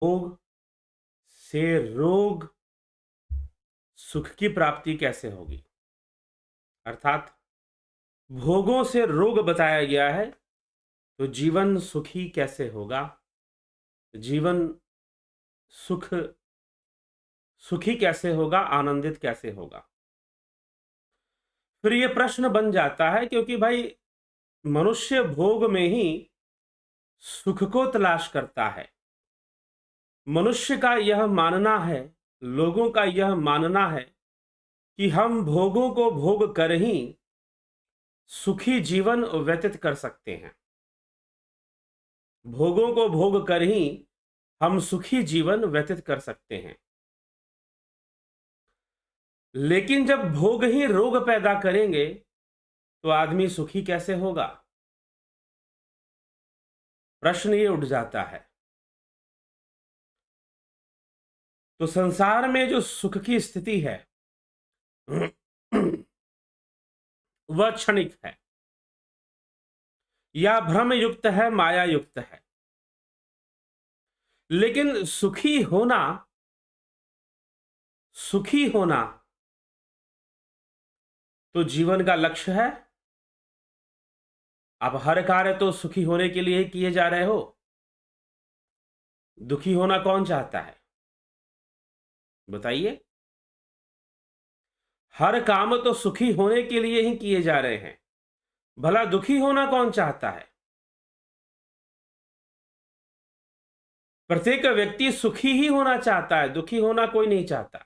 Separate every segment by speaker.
Speaker 1: भोग से रोग सुख की प्राप्ति कैसे होगी? अर्थात भोगों से रोग बताया गया है, तो जीवन सुखी कैसे होगा? जीवन सुखी कैसे होगा, आनंदित कैसे होगा? फिर ये प्रश्न बन जाता है, क्योंकि भाई मनुष्य भोग में ही सुख को तलाश करता है। मनुष्य का यह मानना है, लोगों का यह मानना है कि हम भोगों को भोग कर ही सुखी जीवन व्यतीत कर सकते हैं। भोगों को भोग कर ही हम सुखी जीवन व्यतीत कर सकते हैं। लेकिन जब भोग ही रोग पैदा करेंगे, तो आदमी सुखी कैसे होगा? प्रश्न ये उठ जाता है। तो संसार में जो सुख की स्थिति है वह क्षणिक है, या भ्रम युक्त है, माया युक्त है। लेकिन सुखी होना तो जीवन का लक्ष्य है। आप हर कार्य तो सुखी होने के लिए ही किए जा रहे हो। दुखी होना कौन चाहता है? बताइए। हर काम तो सुखी होने के लिए ही किए जा रहे हैं, भला दुखी होना कौन चाहता है? प्रत्येक व्यक्ति सुखी ही होना चाहता है, दुखी होना कोई नहीं चाहता।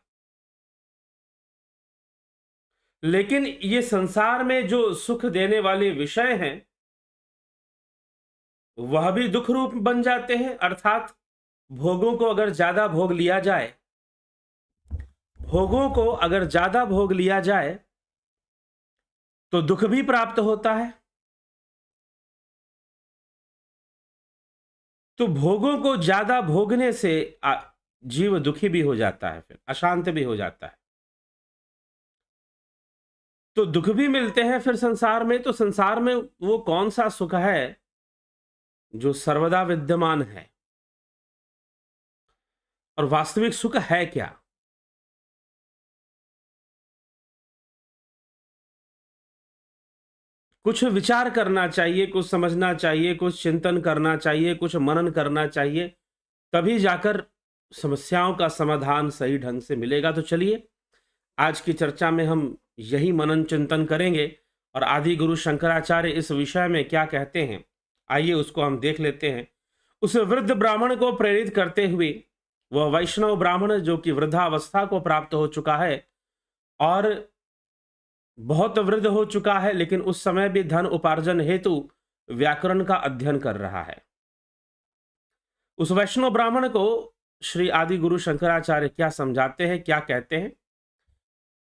Speaker 1: लेकिन ये संसार में जो सुख देने वाले विषय हैं, वह भी दुख रूप बन जाते हैं। अर्थात भोगों को अगर ज्यादा भोग लिया जाए, तो दुख भी प्राप्त होता है। तो भोगों को ज्यादा भोगने से जीव दुखी भी हो जाता है, फिर अशांत भी हो जाता है। तो दुख भी मिलते हैं फिर संसार में। तो संसार में वो कौन सा सुख है जो सर्वदा विद्यमान है, और वास्तविक सुख है क्या? कुछ विचार करना चाहिए, कुछ समझना चाहिए, कुछ चिंतन करना चाहिए, कुछ मनन करना चाहिए, तभी जाकर समस्याओं का समाधान सही ढंग से मिलेगा। तो चलिए, आज की चर्चा में हम यही मनन चिंतन करेंगे, और आदि गुरु शंकराचार्य इस विषय में क्या कहते हैं, आइए उसको हम देख लेते हैं। उस वृद्ध ब्राह्मण को प्रेरित करते हुए, वह वैष्णव ब्राह्मण जो कि वृद्धावस्था को प्राप्त हो चुका है और बहुत वृद्ध हो चुका है, लेकिन उस समय भी धन उपार्जन हेतु व्याकरण का अध्ययन कर रहा है, उस वैष्णव ब्राह्मण को श्री आदि गुरु शंकराचार्य क्या समझाते हैं, क्या कहते हैं,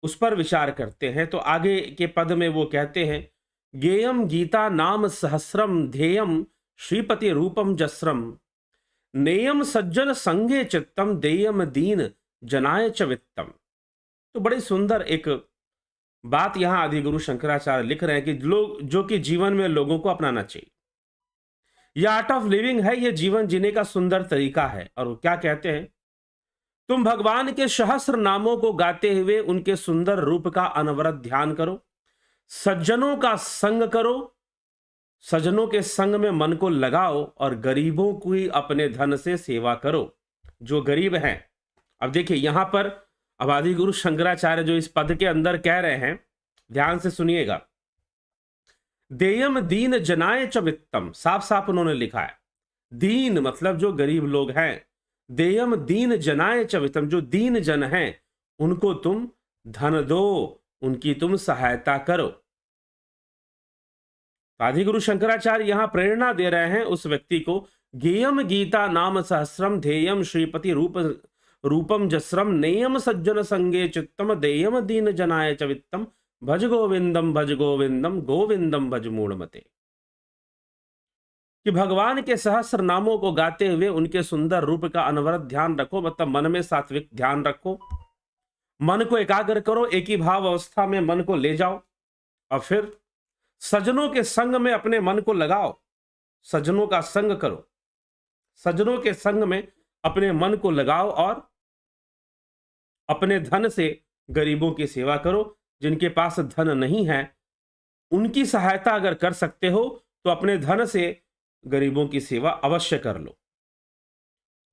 Speaker 1: उस पर विचार करते हैं। तो आगे के पद में वो कहते हैं, गेयम गीता नाम सहस्रम ध्येयम श्रीपति रूपम जस्रम नेयम सज्जन संगे चित्तम देयम दीन जनाय च वित्तम। तो बड़ी सुंदर एक बात यहां आदि गुरु शंकराचार्य लिख रहे हैं कि लोग जो कि जीवन में लोगों को अपनाना चाहिए। यह आर्ट ऑफ लिविंग है, यह जीवन जीने का सुंदर तरीका है। और वो क्या कहते हैं, तुम भगवान के सहस्र नामों को गाते हुए उनके सुंदर रूप का अनवरत ध्यान करो, सज्जनों का संग करो, सज्जनों के संग में मन को लगाओ, और गरीबों की अपने धन से सेवा करो, जो गरीब हैं। अब देखिए यहां पर अब आदि गुरु शंकराचार्य जो इस पद के अंदर कह रहे हैं, ध्यान से सुनिएगा। देयम दीन जनाय च वित्तम, साफ साफ उन्होंने लिखा है। दीन मतलब जो गरीब लोग हैं, देयम दीन जनाय च वित्तम, जो दीन जन हैं उनको तुम धन दो, उनकी तुम सहायता करो। आदि गुरु शंकराचार्य यहां प्रेरणा दे रहे हैं उस व्यक्ति को, गेयम गीता नाम सहस्रम ध्येयम श्रीपति रूपम जस्रम नेयम सज्जन संगे चित्तम देयम दीन जनाय च वित्तम भज गोविंदम गोविंदम भज मूढ़मते। कि भगवान के सहस्र नामों को गाते हुए उनके सुंदर रूप का अनवरत ध्यान रखो, मतलब मन में सात्विक ध्यान रखो, मन को एकाग्र करो, एक ही भाव अवस्था में मन को ले जाओ, और फिर सज्जनों के संग में अपने मन को लगाओ, सज्जनों का संग करो, सज्जनों के संग में अपने मन को लगाओ और अपने धन से गरीबों की सेवा करो। जिनके पास धन नहीं है उनकी सहायता अगर कर सकते हो तो अपने धन से गरीबों की सेवा अवश्य कर लो।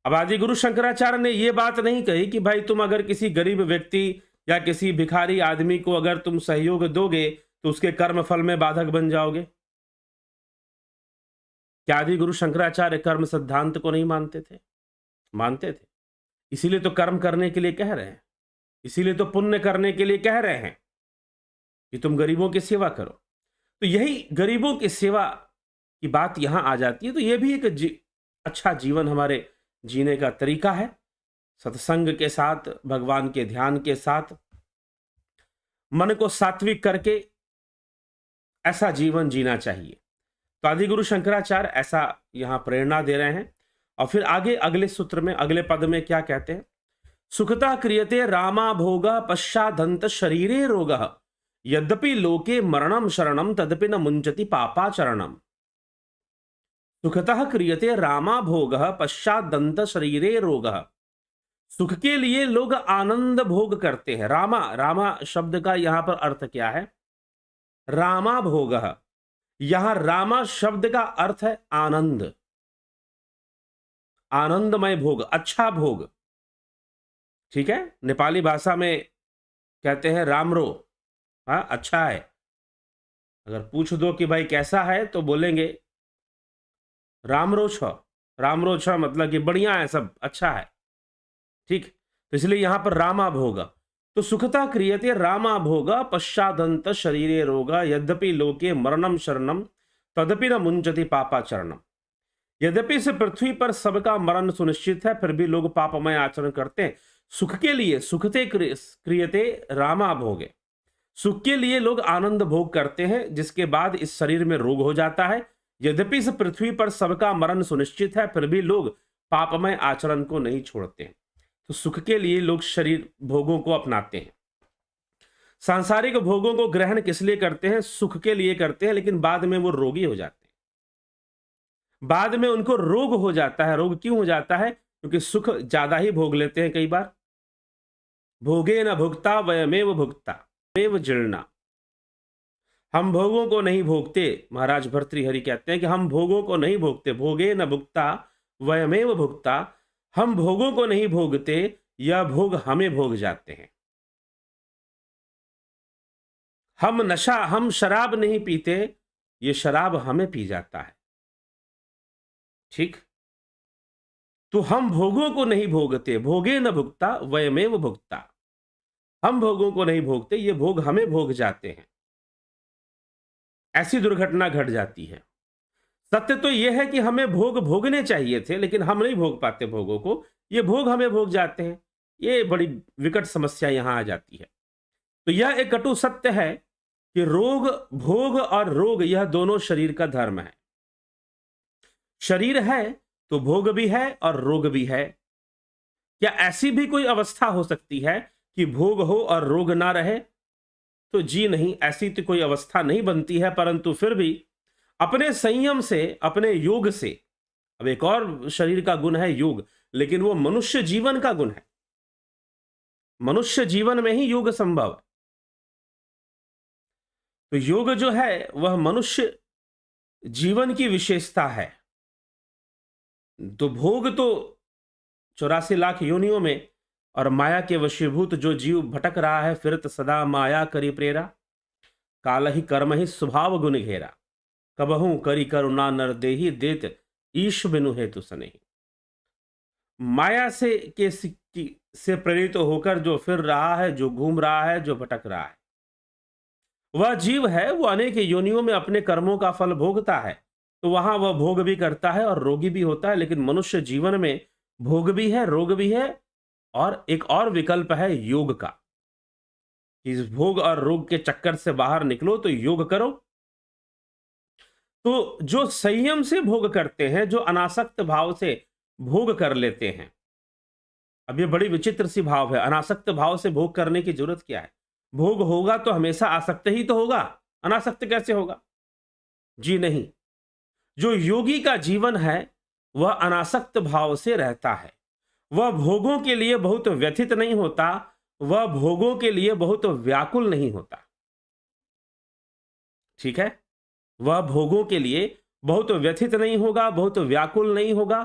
Speaker 1: अब आदि गुरु शंकराचार्य ने यह बात नहीं कही कि भाई तुम अगर किसी गरीब व्यक्ति या किसी भिखारी आदमी को अगर तुम सहयोग दोगे तो उसके कर्म फल में बाधक बन जाओगे। क्या आदि गुरु शंकराचार्य कर्म सिद्धांत को नहीं मानते थे? मानते थे। इसीलिए तो कर्म करने के लिए कह रहे हैं, इसीलिए तो पुण्य करने के लिए कह रहे हैं कि तुम गरीबों की सेवा करो। तो यही गरीबों की सेवा की बात यहां आ जाती है। तो यह भी एक अच्छा जीवन हमारे जीने का तरीका है। सत्संग के साथ, भगवान के ध्यान के साथ, मन को सात्विक करके ऐसा जीवन जीना चाहिए। तो आदि गुरु शंकराचार्य ऐसा यहां प्रेरणा दे रहे हैं। और फिर आगे अगले सूत्र में, अगले पद में क्या कहते हैं? सुखता क्रियते रामा भोग पश्चादंत शरीरे रोग यद्यपि लोके मरणम शरणम तदपि न मुंचति पापाचरणम। सुखतः क्रियते रामा भोग पश्चादंत शरीरे रोग। सुख के लिए लोग आनंद भोग करते हैं। रामा, रामा शब्द का यहां पर अर्थ क्या है? रामा भोग, यहां रामा शब्द का अर्थ है आनंद, आनंदमय भोग, अच्छा भोग। ठीक है, नेपाली भाषा में कहते हैं रामरो, हाँ अच्छा है। अगर पूछ दो कि भाई कैसा है तो बोलेंगे रामरो छ, रामरो छ मतलब कि बढ़िया है, सब अच्छा है। ठीक, तो इसलिए यहां पर रामा भोग। तो सुखता क्रियते रामा भोग पश्चादंत शरीरे रोग यद्यपि लोके मरणम शरणम तदपि न मुंचति पापाचरणम। यद्यपि इस पृथ्वी पर सबका मरण सुनिश्चित है फिर भी लोग पापमय आचरण करते हैं। सुख के लिए सुखते क्रियते रामा भोगे, सुख के लिए लोग आनंद भोग करते हैं जिसके बाद इस शरीर में रोग हो जाता है। यद्यपि इस पृथ्वी पर सबका मरण सुनिश्चित है फिर भी लोग पापमय आचरण को नहीं छोड़ते हैं। तो सुख के लिए लोग शरीर भोगों को अपनाते हैं। सांसारिक भोगों को ग्रहण किस लिए करते हैं? सुख के लिए करते हैं, लेकिन बाद में वो रोगी हो जाते हैं, बाद में उनको रोग हो जाता है। रोग क्यों हो जाता है? क्योंकि सुख ज्यादा ही भोग लेते हैं। कई बार भोगे न भुगता वयमेव भुगता एव जीर्णा, हम भोगों को नहीं भोगते। महाराज भर्तृहरि कहते हैं कि हम भोगों को नहीं भोगते। भोगे न भुगता वयमेव भुगता, हम भोगों को नहीं भोगते, यह भोग हमें भोग जाते हैं। हम शराब नहीं पीते, ये शराब हमें पी जाता है। ठीक, तो हम भोगों को नहीं भोगते। भोगे न भुगता वयमेव भुगता, हम भोगों को नहीं भोगते, ये भोग हमें भोग जाते हैं। ऐसी दुर्घटना घट जाती है। सत्य तो यह है कि हमें भोग भोगने चाहिए थे, लेकिन हम नहीं भोग पाते भोगों को, ये भोग हमें भोग जाते हैं। ये बड़ी विकट समस्या यहां आ जाती है। तो यह एक कटु सत्य है कि रोग, भोग और रोग यह दोनों शरीर का धर्म है। शरीर है तो भोग भी है और रोग भी है। क्या ऐसी भी कोई अवस्था हो सकती है कि भोग हो और रोग ना रहे? तो जी नहीं, ऐसी तो कोई अवस्था नहीं बनती है। परंतु फिर भी अपने संयम से, अपने योग से, अब एक और शरीर का गुण है योग, लेकिन वो मनुष्य जीवन का गुण है। मनुष्य जीवन में ही योग संभव है। तो योग जो है वह मनुष्य जीवन की विशेषता है। तो भोग तो 84 लाख योनियों में और माया के वशीभूत जो जीव भटक रहा है, फिरत सदा माया करी प्रेरा, काल ही कर्म ही स्वभाव गुण घेरा, कबहू करी करुणा नर देही देत ईश बिनु हेतु सनेही। माया से प्रेरित होकर जो फिर रहा है, जो घूम रहा है, जो भटक रहा है, वह जीव है। वो अनेक योनियों में अपने कर्मों का फल भोगता है, तो वहां वह भोग भी करता है और रोगी भी होता है। लेकिन मनुष्य जीवन में भोग भी है, रोग भी है, और एक और विकल्प है योग का। इस भोग और रोग के चक्कर से बाहर निकलो तो योग करो। तो जो संयम से भोग करते हैं, जो अनासक्त भाव से भोग कर लेते हैं, अब ये बड़ी विचित्र सी भाव है। अनासक्त भाव से भोग करने की जरूरत क्या है? भोग होगा तो हमेशा आसक्त ही तो होगा, अनासक्त कैसे होगा? जी नहीं, जो योगी का जीवन है वह अनासक्त भाव से रहता है। वह भोगों के लिए बहुत व्यथित नहीं होता, वह भोगों के लिए बहुत व्याकुल नहीं होता। ठीक है? वह भोगों के लिए बहुत व्यथित नहीं होगा, बहुत व्याकुल नहीं होगा।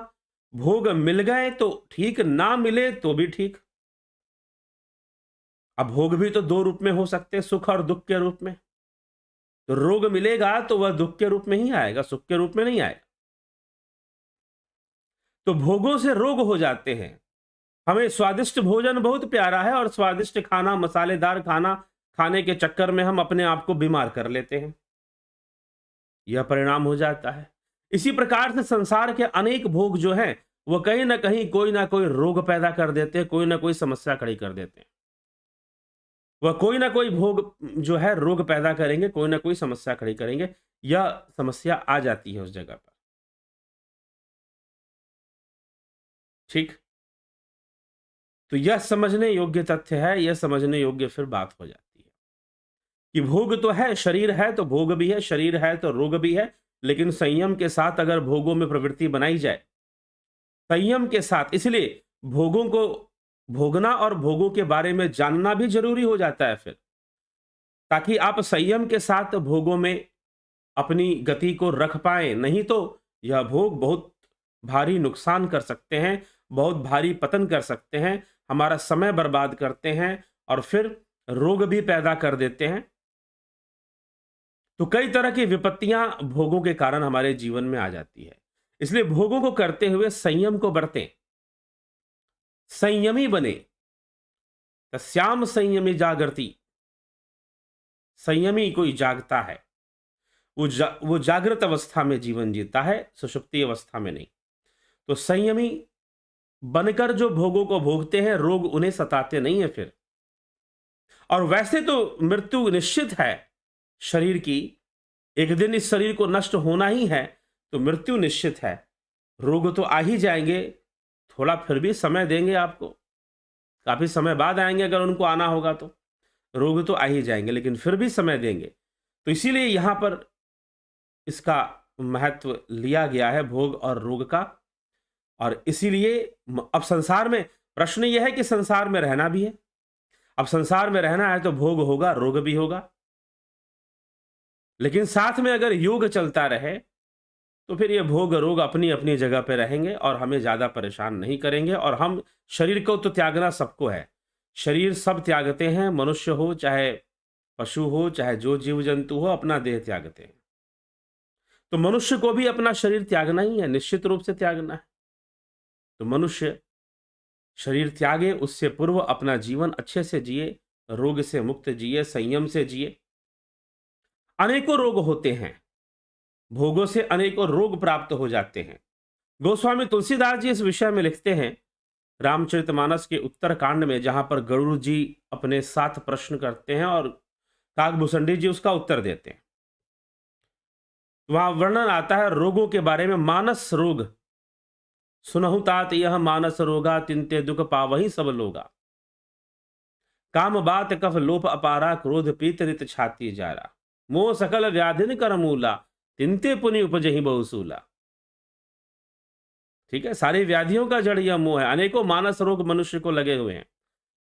Speaker 1: भोग मिल गए तो ठीक, ना मिले तो भी ठीक। अब भोग भी तो दो रूप में हो सकते हैं, सुख और दुख के रूप में। तो रोग मिलेगा तो वह दुख के रूप में ही आएगा, सुख के रूप में नहीं आएगा। तो भोगों से रोग हो जाते हैं। हमें स्वादिष्ट भोजन बहुत प्यारा है और स्वादिष्ट खाना, मसालेदार खाना खाने के चक्कर में हम अपने आप को बीमार कर लेते हैं। यह परिणाम हो जाता है। इसी प्रकार से संसार के अनेक भोग जो हैं, वो कहीं न कहीं कोई ना कोई रोग पैदा कर देते हैं, कोई ना कोई समस्या खड़ी कर देते हैं। वह कोई ना कोई भोग जो है रोग पैदा करेंगे, कोई ना कोई समस्या खड़ी करेंगे। यह समस्या आ जाती है उस जगह पर। ठीक? तो यह समझने योग्य तथ्य है, यह समझने योग्य फिर बात हो जाती है कि भोग तो है, शरीर है तो भोग भी है, शरीर है तो रोग भी है, लेकिन संयम के साथ अगर भोगों में प्रवृत्ति बनाई जाए, संयम के साथ, इसलिए भोगों को भोगना और भोगों के बारे में जानना भी जरूरी हो जाता है फिर, ताकि आप संयम के साथ भोगों में अपनी गति को रख पाएं। नहीं तो यह भोग बहुत भारी नुकसान कर सकते हैं, बहुत भारी पतन कर सकते हैं, हमारा समय बर्बाद करते हैं और फिर रोग भी पैदा कर देते हैं। तो कई तरह की विपत्तियां भोगों के कारण हमारे जीवन में आ जाती है। इसलिए भोगों को करते हुए संयम को बरतें, संयमी बने। तस्याम संयमी जागृति, संयमी कोई जागता है, वो जागृत अवस्था में जीवन जीता है, सुषुप्ति अवस्था में नहीं। तो संयमी बनकर जो भोगों को भोगते हैं, रोग उन्हें सताते नहीं है फिर। और वैसे तो मृत्यु निश्चित है शरीर की, एक दिन इस शरीर को नष्ट होना ही है, तो मृत्यु निश्चित है। रोग तो आ ही जाएंगे, थोड़ा फिर भी समय देंगे आपको, काफी समय बाद आएंगे अगर उनको आना होगा तो। रोग तो आ ही जाएंगे, लेकिन फिर भी समय देंगे। तो इसीलिए यहां पर इसका महत्व लिया गया है, भोग और रोग का। और इसीलिए अब संसार में प्रश्न यह है कि संसार में रहना भी है। अब संसार में रहना है तो भोग होगा, रोग भी होगा, लेकिन साथ में अगर योग चलता रहे तो फिर ये भोग रोग अपनी अपनी जगह पे रहेंगे और हमें ज्यादा परेशान नहीं करेंगे। और हम शरीर को तो त्यागना सबको है, शरीर सब त्यागते हैं, मनुष्य हो चाहे पशु हो चाहे जो जीव जंतु हो, अपना देह त्यागते हैं। तो मनुष्य को भी अपना शरीर त्यागना ही है, निश्चित रूप से त्यागना है। तो मनुष्य शरीर त्यागे, उससे पूर्व अपना जीवन अच्छे से जिए, रोग से मुक्त जिए, संयम से जिए। अनेकों रोग होते हैं, भोगों से अनेकों रोग प्राप्त हो जाते हैं। गोस्वामी तुलसीदास जी इस विषय में लिखते हैं रामचरितमानस के उत्तरकांड में, जहां पर गरुड़ जी अपने साथ प्रश्न करते हैं और काकभूषणी जी उसका उत्तर देते हैं। वहां वर्णन आता है रोगों के बारे में। मानस रोग सुनहु तात यह मानस रोगा, तिनते दुख पावही सब लोगा। काम बात कफ लोप अपारा, क्रोध पीत रित छाती जारा। मोह सकल व्याधिन कर मूला, तिनते पुनि उपजहि बहुसूला। ठीक है, सारी व्याधियों का जड़ यह मोह है। अनेकों मानस रोग मनुष्य को लगे हुए हैं।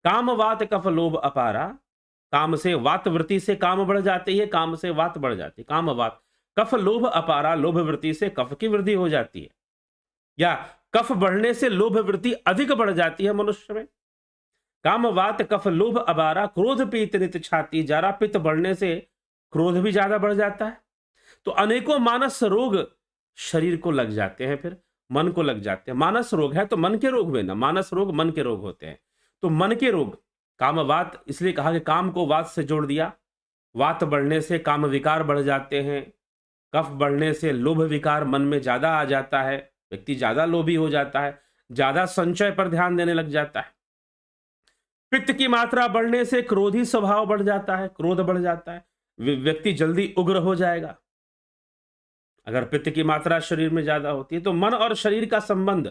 Speaker 1: काम वात कफ लोभ अपारा, काम से वात वृत्ति से काम बढ़ जाती है, काम से वात बढ़ जाती है। काम वात कफ लोभ अपारा, लोभ वृत्ति से कफ की वृद्धि हो जाती है, या कफ बढ़ने से लोभ वृत्ति अधिक बढ़ जाती है मनुष्य में। काम वात कफ लोभ अपारा, क्रोध पीत नित छाती जारा, पित्त बढ़ने से क्रोध भी ज्यादा बढ़ जाता है। तो अनेकों मानस रोग शरीर को लग जाते हैं, फिर मन को लग जाते हैं। मानस रोग है तो मन के रोग हुए ना, मानस रोग मन के रोग होते हैं। तो मन के रोग, काम वात, इसलिए कहा कि काम को वात से जोड़ दिया। वात बढ़ने से काम विकार बढ़ जाते हैं, कफ बढ़ने से लोभ विकार मन में ज्यादा आ जाता है, व्यक्ति ज्यादा लोभी हो जाता है, ज्यादा संचय पर ध्यान देने लग जाता है। पित्त की मात्रा बढ़ने से क्रोधी स्वभाव बढ़ जाता है, क्रोध बढ़ जाता है, व्यक्ति जल्दी उग्र हो जाएगा अगर पित्त की मात्रा शरीर में ज्यादा होती है। तो मन और शरीर का संबंध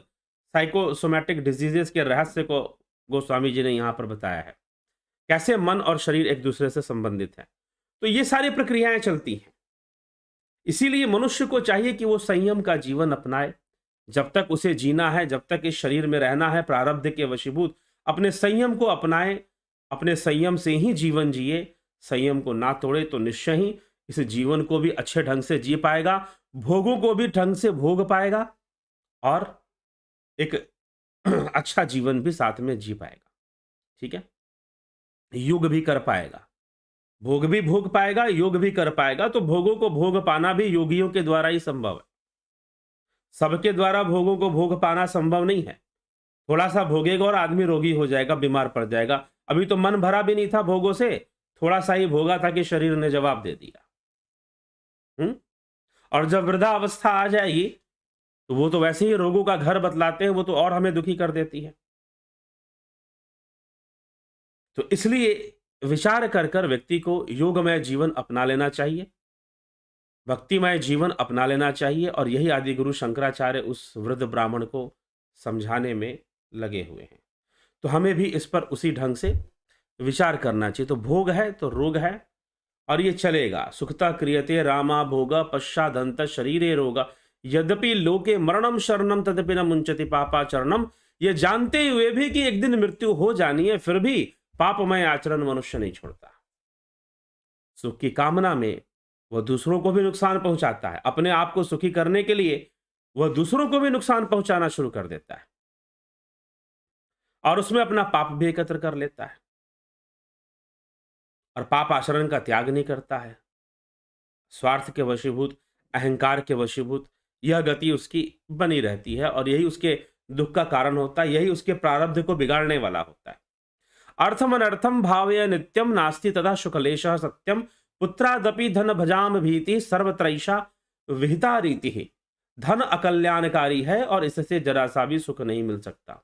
Speaker 1: साइकोसोमैटिक डिजीजेस के रहस्य को गोस्वामी जी ने यहां पर बताया है, कैसे मन और शरीर एक दूसरे से संबंधित है। तो ये सारी प्रक्रियाएं चलती हैं। इसीलिए मनुष्य को चाहिए कि वो संयम का जीवन अपनाए, जब तक उसे जीना है, जब तक इस शरीर में रहना है, प्रारब्ध के वशीभूत अपने संयम को अपनाए, अपने संयम से ही जीवन जिए। संयम को ना तोड़े तो निश्चय ही इस जीवन को भी अच्छे ढंग से जी पाएगा, भोगों को भी ढंग से भोग पाएगा और एक अच्छा जीवन भी साथ में जी पाएगा। ठीक है, योग भी कर पाएगा, भोग भी भोग पाएगा, योग भी कर पाएगा। तो भोगों को भोग पाना भी योगियों के द्वारा ही संभव है। सबके द्वारा भोगों को भोग पाना संभव नहीं है। थोड़ा सा भोगेगा और आदमी रोगी हो जाएगा, बीमार पड़ जाएगा। अभी तो मन भरा भी नहीं था भोगों से, थोड़ा सा ही भोगा था कि शरीर ने जवाब दे दिया। और जब वृद्धावस्था आ जाएगी तो वो तो वैसे ही रोगों का घर बतलाते हैं, वो तो और हमें दुखी कर देती है। तो इसलिए विचार कर कर व्यक्ति को योगमय जीवन अपना लेना चाहिए, भक्तिमय जीवन अपना लेना चाहिए। और यही आदि गुरु शंकराचार्य उस वृद्ध ब्राह्मण को समझाने में लगे हुए हैं। तो हमें भी इस पर उसी ढंग से विचार करना चाहिए। तो भोग है तो रोग है और ये चलेगा। सुखता क्रियते रामा भोगा पश्चादंत शरीरे रोगा, यद्यपि लोके मरणम शरणम तदपि न मुंचति पापाचरणम। ये जानते हुए भी कि एक दिन मृत्यु हो जानी है, फिर भी पापमय आचरण मनुष्य नहीं छोड़ता। सुख की कामना में वह दूसरों को भी नुकसान पहुंचाता है, अपने आप को सुखी करने के लिए वह दूसरों को भी नुकसान पहुंचाना शुरू कर देता है और उसमें अपना पाप भी एकत्र कर लेता है और पाप आचरण का त्याग नहीं करता है। स्वार्थ के वशीभूत, अहंकार के वशीभूत यह गति उसकी बनी रहती है और यही उसके दुख का कारण होता है, यही उसके प्रारब्ध को बिगाड़ने वाला होता है। अर्थम अनर्थम भावय नित्यम नास्ति तथा शुक्लेशः सत्यम, पुत्रादपि धन भजाम भीति सर्वत्रैषा विहिता रीति ही। धन अकल्याणकारी है और इससे जरा सा भी सुख नहीं मिल सकता।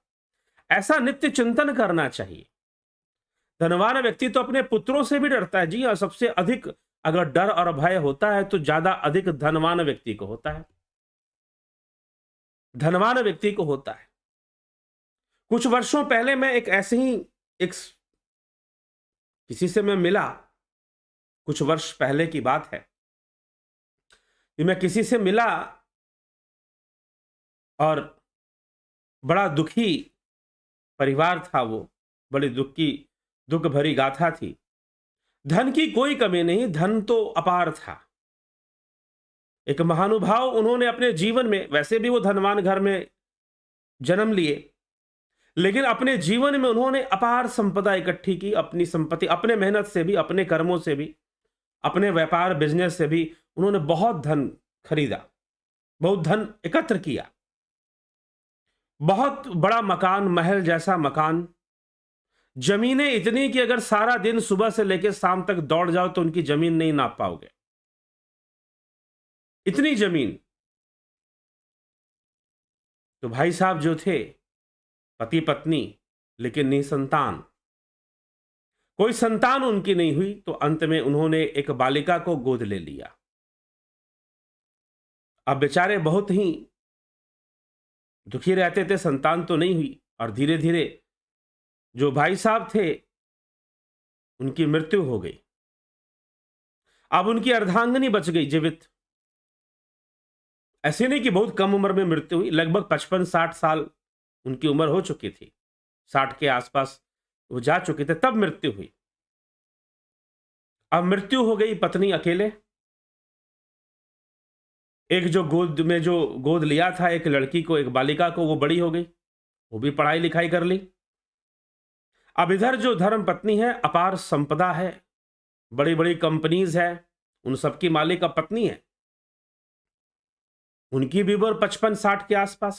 Speaker 1: ऐसा नित्य चिंतन करना चाहिए। धनवान व्यक्ति तो अपने पुत्रों से भी डरता है जी, और सबसे अधिक अगर डर और भय होता है तो ज्यादा अधिक धनवान व्यक्ति को होता है, धनवान व्यक्ति को होता है। कुछ वर्षों पहले मैं एक ऐसे ही किसी से मैं मिला, कुछ वर्ष पहले की बात है कि मैं किसी से मिला और बड़ा दुखी परिवार था वो, बड़ी दुख भरी गाथा थी। धन की कोई कमी नहीं, धन तो अपार था। एक महानुभाव उन्होंने अपने जीवन में, वैसे भी वो धनवान घर में जन्म लिए, लेकिन अपने जीवन में उन्होंने अपार संपदा इकट्ठी की। अपनी संपत्ति, अपने मेहनत से भी, अपने कर्मों से भी, अपने व्यापार बिजनेस से भी उन्होंने बहुत धन खरीदा, बहुत धन एकत्र किया। बहुत बड़ा मकान, महल जैसा मकान, जमीनें इतनी कि अगर सारा दिन सुबह से लेकर शाम तक दौड़ जाओ तो उनकी जमीन नहीं नाप पाओगे, इतनी जमीन। तो भाई साहब जो थे, पति पत्नी, लेकिन निसंतान, कोई संतान उनकी नहीं हुई। तो अंत में उन्होंने एक बालिका को गोद ले लिया। अब बेचारे बहुत ही दुखी रहते थे, संतान तो नहीं हुई और धीरे धीरे जो भाई साहब थे उनकी मृत्यु हो गई। अब उनकी अर्धांगिनी बच गई जीवित। ऐसे नहीं कि बहुत कम उम्र में मृत्यु हुई, लगभग 55-60 साल उनकी उम्र हो चुकी थी, 60 के आसपास वो जा चुके थे, तब मृत्यु हुई। अब मृत्यु हो गई, पत्नी अकेले। एक जो गोद लिया था एक लड़की को, एक बालिका को, वो बड़ी हो गई, वो भी पढ़ाई लिखाई कर ली। अब इधर जो धर्म पत्नी है, अपार संपदा है, बड़ी बड़ी कंपनीज है, उन सबकी मालिक अब पत्नी है। उनकी भी उम्र 55-60 के आसपास।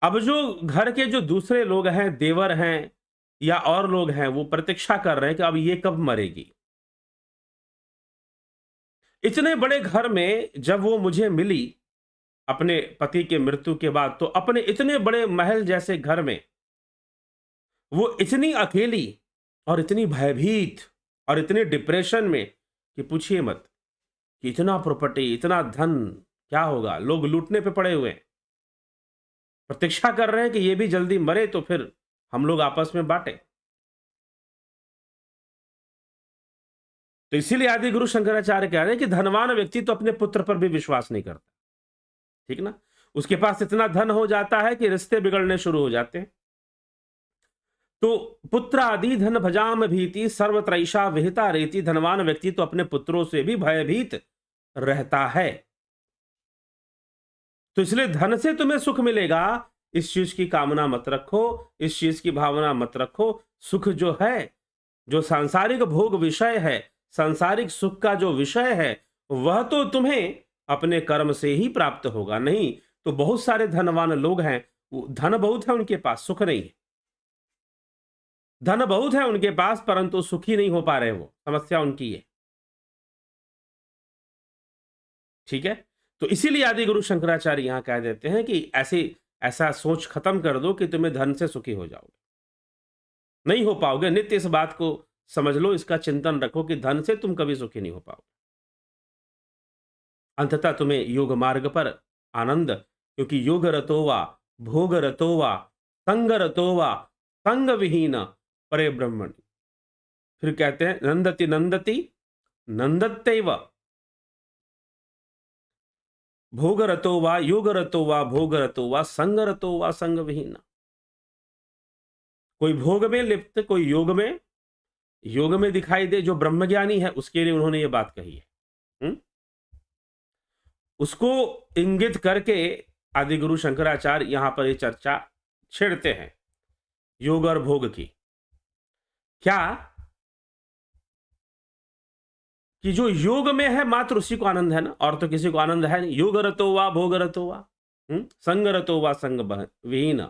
Speaker 1: अब जो घर के जो दूसरे लोग हैं, देवर हैं या और लोग हैं, वो प्रतीक्षा कर रहे हैं कि अब ये कब मरेगी। इतने बड़े घर में जब वो मुझे मिली अपने पति के मृत्यु के बाद, तो अपने इतने बड़े महल जैसे घर में वो इतनी अकेली और इतनी भयभीत और इतने डिप्रेशन में कि पूछिए मत कि इतना प्रॉपर्टी, इतना धन क्या होगा। लोग लूटने पे पड़े हुए हैं, प्रतीक्षा कर रहे हैं कि ये भी जल्दी मरे तो फिर हम लोग आपस में बांटे। तो इसीलिए आदि गुरु शंकराचार्य कह रहे हैं कि धनवान व्यक्ति तो अपने पुत्र पर भी विश्वास नहीं करता। ठीक ना। उसके पास इतना धन हो जाता है कि रिश्ते बिगड़ने शुरू हो जाते हैं। तो पुत्र आदि धन भजाम भीति सर्वत्रैषा विहिता रेति, धनवान व्यक्ति तो अपने पुत्रों से भी भयभीत रहता है। तो इसलिए धन से तुम्हें सुख मिलेगा, इस चीज की कामना मत रखो, इस चीज की भावना मत रखो। सुख जो है, जो सांसारिक भोग विषय है, सांसारिक सुख का जो विषय है, वह तो तुम्हें अपने कर्म से ही प्राप्त होगा। नहीं तो बहुत सारे धनवान लोग हैं, धन बहुत है उनके पास, सुख नहीं है। धन बहुत है उनके पास परंतु सुखी नहीं हो पा रहे, वो समस्या उनकी है। ठीक है। तो इसीलिए आदि गुरु शंकराचार्य यहां कह देते हैं कि ऐसा सोच खत्म कर दो कि तुम्हें धन से सुखी हो जाओगे, नहीं हो पाओगे। नित्य इस बात को समझ लो, इसका चिंतन रखो कि धन से तुम कभी सुखी नहीं हो पाओगे। अंततः तुम्हें योग मार्ग पर आनंद, क्योंकि योग रतोवा भोग रतोवा संग रतोवा संग विहीन परे ब्रह्मणि। फिर कहते हैं नंदति नंदति नंदत्यैव भोग रतो वा योग रतो वा भोग रतो वा संग रतो वा संग विहीन। कोई भोग में लिप्त, कोई योग में दिखाई दे, जो ब्रह्मज्ञानी है उसके लिए उन्होंने ये बात कही है। उसको इंगित करके आदि गुरु शंकराचार्य यहां पर ये चर्चा छेड़ते हैं योग और भोग की। क्या कि जो योग में है मात्र उसी को आनंद है ना, और तो किसी को आनंद है नहीं। योग रतो वा भोग रतो वा संग रतो वा संग विहीन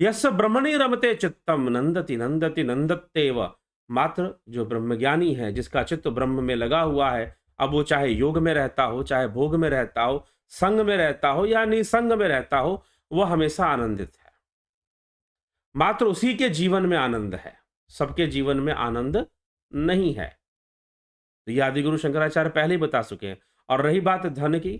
Speaker 1: यस ब्रह्मणि रमते चित्तम नंदति नंदति नंदत्येव। मात्र जो ब्रह्मज्ञानी है, जिसका चित्त ब्रह्म में लगा हुआ है, अब वो चाहे योग में रहता हो, चाहे भोग में रहता हो, संग में रहता हो या निसंग में रहता हो, वह हमेशा आनंदित है। मात्र उसी के जीवन में आनंद है, सबके जीवन में आनंद नहीं है। तो ये आदि गुरु शंकराचार्य पहले ही बता चुके हैं। और रही बात धन की,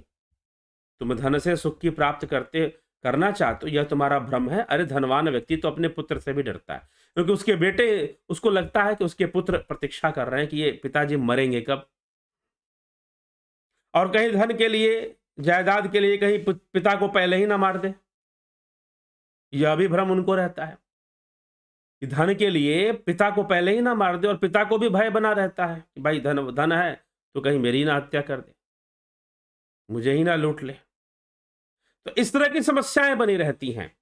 Speaker 1: तुम धन से सुख की प्राप्त करना चाहते हो, यह तुम्हारा भ्रम है। अरे धनवान व्यक्ति तो अपने पुत्र से भी डरता है, क्योंकि उसके बेटे, उसको लगता है कि उसके पुत्र प्रतीक्षा कर रहे हैं कि ये पिताजी मरेंगे कब, और कहीं धन के लिए, जायदाद के लिए कहीं पिता को पहले ही ना मार दे। यह भी भ्रम उनको रहता है कि धन के लिए पिता को पहले ही ना मार दे, और पिता को भी भय बना रहता है कि भाई धन है तो कहीं मेरी ना हत्या कर दे, मुझे ही ना लूट ले। तो इस तरह की समस्याएं बनी रहती हैं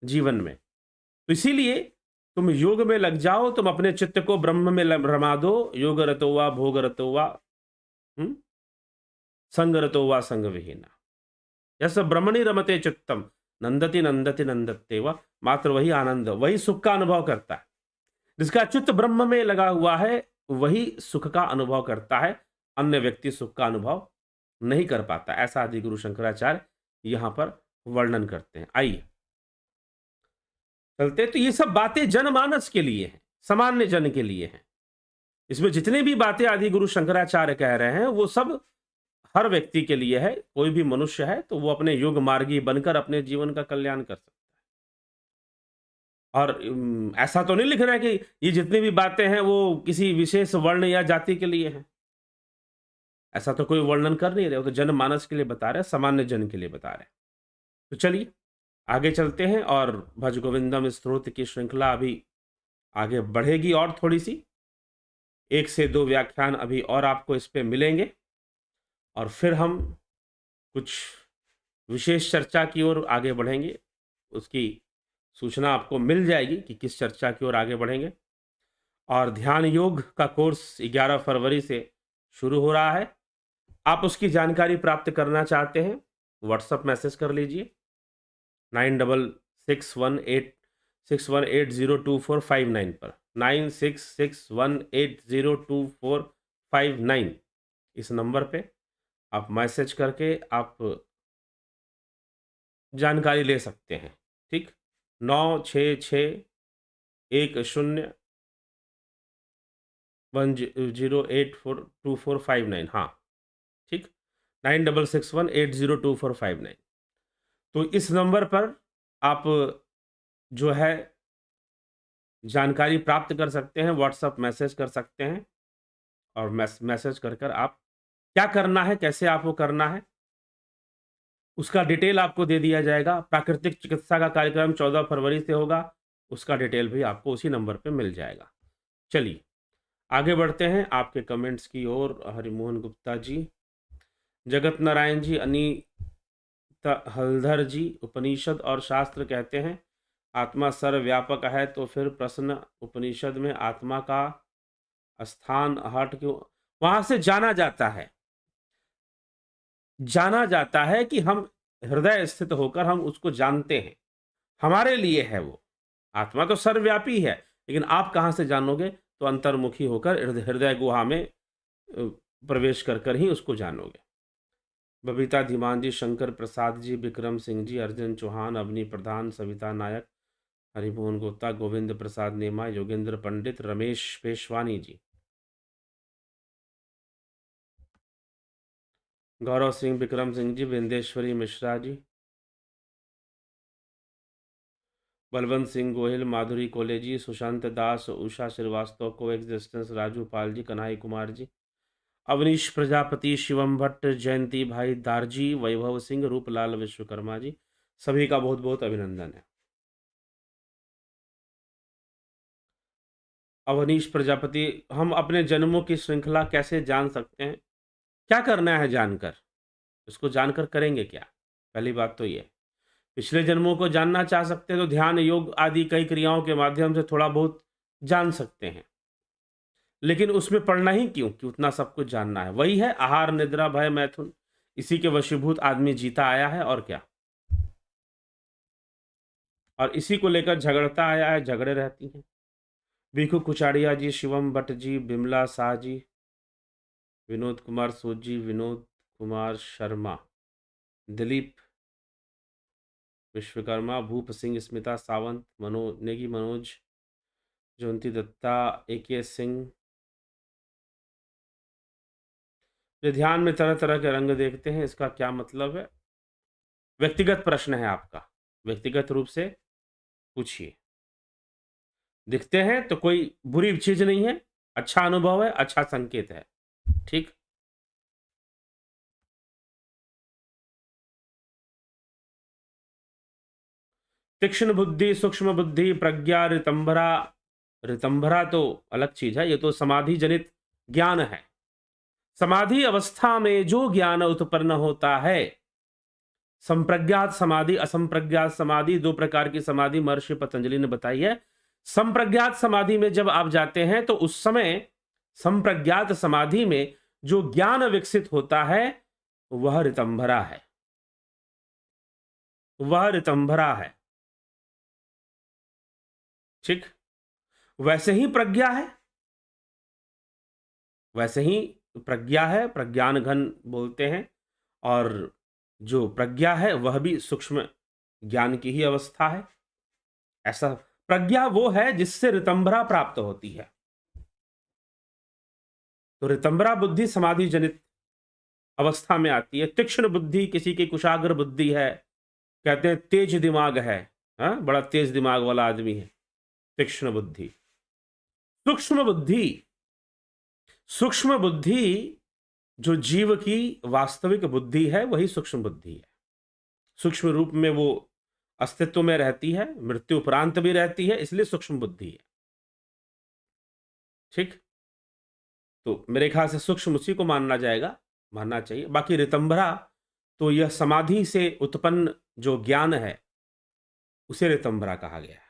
Speaker 1: जीवन में। तो इसीलिए तुम योग में लग जाओ, तुम अपने चित्त को ब्रह्म में रमा दो। योग रतोवा भोग रतोवा संग रतोवा संग विहीना यस ब्रह्मणि रमते चित्तम नंदति नंदति नंदत्येव। मात्र वही आनंद, वही सुख का अनुभव करता है। जिसका चित्त ब्रह्म में लगा हुआ है वही सुख का अनुभव करता है, अन्य व्यक्ति सुख का अनुभव नहीं कर पाता। ऐसा आदि गुरु शंकराचार्य यहां पर वर्णन करते हैं। आइए चलते। तो ये सब बातें जनमानस के लिए हैं, सामान्य जन के लिए हैं। इसमें जितनी भी बातें आदि गुरु शंकराचार्य कह रहे हैं वो सब हर व्यक्ति के लिए है। कोई भी मनुष्य है तो वो अपने योग मार्गी बनकर अपने जीवन का कल्याण कर सकता है। और ऐसा तो नहीं लिख रहा है कि ये जितनी भी बातें हैं वो किसी विशेष वर्ण या जाति के लिए हैं, ऐसा तो कोई वर्णन कर नहीं रहे। वो तो जनमानस के लिए बता रहे हैं, सामान्य जन के लिए बता रहे हैं। तो चलिए आगे चलते हैं, और भज गोविंदम स्तोत्र की श्रृंखला अभी आगे बढ़ेगी, और थोड़ी सी 1 से 2 व्याख्यान अभी और आपको इस पे मिलेंगे, और फिर हम कुछ विशेष चर्चा की ओर आगे बढ़ेंगे। उसकी सूचना आपको मिल जाएगी कि किस चर्चा की ओर आगे बढ़ेंगे। और ध्यान योग का कोर्स 11 फरवरी से शुरू हो रहा है। आप उसकी जानकारी प्राप्त करना चाहते हैं, व्हाट्सएप मैसेज कर लीजिए 9661802459 पर, 9661802459 इस नंबर पे आप मैसेज करके आप जानकारी ले सकते हैं। ठीक, 9661082459। हाँ ठीक, 9661802459। तो इस नंबर पर आप जो है जानकारी प्राप्त कर सकते हैं, व्हाट्सएप मैसेज कर सकते हैं, और मैसेज कर आप क्या करना है, कैसे आपको करना है, उसका डिटेल आपको दे दिया जाएगा। प्राकृतिक चिकित्सा का कार्यक्रम 14 फरवरी से होगा, उसका डिटेल भी आपको उसी नंबर पे मिल जाएगा। चलिए आगे बढ़ते हैं आपके कमेंट्स की ओर। हरिमोहन गुप्ता जी, जगत नारायण जी, अनीता हलधर जी, उपनिषद और शास्त्र कहते हैं आत्मा सर्वव्यापक है, तो फिर प्रश्न उपनिषद में आत्मा का स्थान हट क्यों? वहां से जाना जाता है कि हम हृदय स्थित होकर हम उसको जानते हैं, हमारे लिए है वो। आत्मा तो सर्वव्यापी है, लेकिन आप कहां से जानोगे? तो अंतर्मुखी होकर हृदय गुहा में प्रवेश कर कर ही उसको जानोगे। बबीता धीमान जी, शंकर प्रसाद जी, विक्रम सिंह जी, अर्जुन चौहान, अवनी प्रधान, सविता नायक, हरिमोहन गुप्ता, गोविंद प्रसाद नेमा, योगेंद्र पंडित, रमेश पेशवानी जी, गौरव सिंह, विक्रम सिंह जी, विंदेश्वरी मिश्रा जी, बलवंत सिंह गोहिल, माधुरी कोलेजी, सुशांत दास, उषा श्रीवास्तव, को एग्जिस्टेंस, राजू पाल जी, कन्हई कुमार जी, अवनीश प्रजापति, शिवम भट्ट, जयंती भाई दारजी, वैभव सिंह, रूपलाल विश्वकर्मा जी, सभी का बहुत बहुत अभिनंदन है। अवनीश प्रजापति, हम अपने जन्मों की श्रृंखला कैसे जान सकते हैं? क्या करना है जानकर? इसको जानकर करेंगे क्या? पहली बात तो ये। पिछले जन्मों को जानना चाह सकते हैं तो ध्यान, योग आदि कई क्रियाओं के माध्यम से थोड़ा बहुत जान सकते हैं, लेकिन उसमें पढ़ना ही क्यों कि उतना सब कुछ जानना है? वही है आहार, निद्रा, भय, मैथुन, इसी के वशीभूत आदमी जीता आया है, और क्या। और इसी को लेकर झगड़ता आया है, झगड़े रहती हैं। भिखू कुचाड़िया जी, शिवम भट्ट जी, बिमला शाह जी, विनोद कुमार सूद जी, विनोद कुमार शर्मा, दिलीप विश्वकर्मा, भूप सिंह, स्मिता सावंत, नेगी मनोज, जयंती दत्ता, AK सिंह। जो ध्यान में तरह तरह के रंग देखते हैं, इसका क्या मतलब है? व्यक्तिगत प्रश्न है आपका, व्यक्तिगत रूप से पूछिए। दिखते हैं तो कोई बुरी चीज नहीं है, अच्छा अनुभव है, अच्छा संकेत है। ठीक। तीक्ष्ण बुद्धि, सूक्ष्म बुद्धि, प्रज्ञा, ऋतंभरा। ऋतंभरा तो अलग चीज है, ये तो समाधि जनित ज्ञान है। समाधि अवस्था में जो ज्ञान उत्पन्न होता है, संप्रज्ञात समाधि, असंप्रज्ञात समाधि, दो प्रकार की समाधि महर्षि पतंजलि ने बताई है। संप्रज्ञात समाधि में जब आप जाते हैं तो उस समय संप्रज्ञात समाधि में जो ज्ञान विकसित होता है वह ऋतंभरा है, वह ऋतंभरा है। ठीक। वैसे ही प्रज्ञा है, वैसे ही प्रज्ञा है, प्रज्ञान घन बोलते हैं। और जो प्रज्ञा है वह भी सूक्ष्म ज्ञान की ही अवस्था है। ऐसा प्रज्ञा वो है जिससे ऋतंभरा प्राप्त होती है। तो ऋतंभरा बुद्धि समाधि जनित अवस्था में आती है। तीक्ष्ण बुद्धि किसी की कुशाग्र बुद्धि है, कहते हैं तेज दिमाग है, हाँ, बड़ा तेज दिमाग वाला आदमी है, तीक्ष्ण बुद्धि। सूक्ष्म बुद्धि, सूक्ष्म बुद्धि जो जीव की वास्तविक बुद्धि है वही सूक्ष्म बुद्धि है। सूक्ष्म रूप में वो अस्तित्व में रहती है, मृत्यु उपरांत भी रहती है, इसलिए सूक्ष्म बुद्धि है। ठीक। तो मेरे ख्याल से सूक्ष्म उसी को मानना चाहिए। बाकी ऋतंभरा तो यह समाधि से उत्पन्न जो ज्ञान है उसे ऋतंभरा कहा गया है।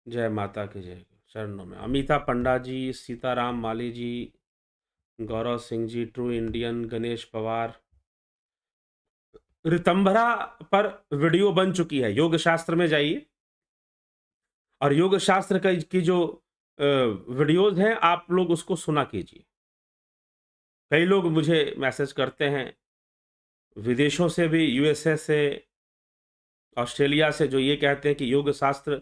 Speaker 1: जय माता की जय, चरणों में। अमिता पंडा जी, सीताराम माली जी, गौरव सिंह जी, ट्रू इंडियन, गणेश पवार। ऋतंभरा पर वीडियो बन चुकी है, योग शास्त्र में जाइए और योग शास्त्र की जो वीडियोज हैं आप लोग उसको सुना कीजिए। कई लोग मुझे मैसेज करते हैं विदेशों से भी, USA से, ऑस्ट्रेलिया से, जो ये कहते हैं कि योग शास्त्र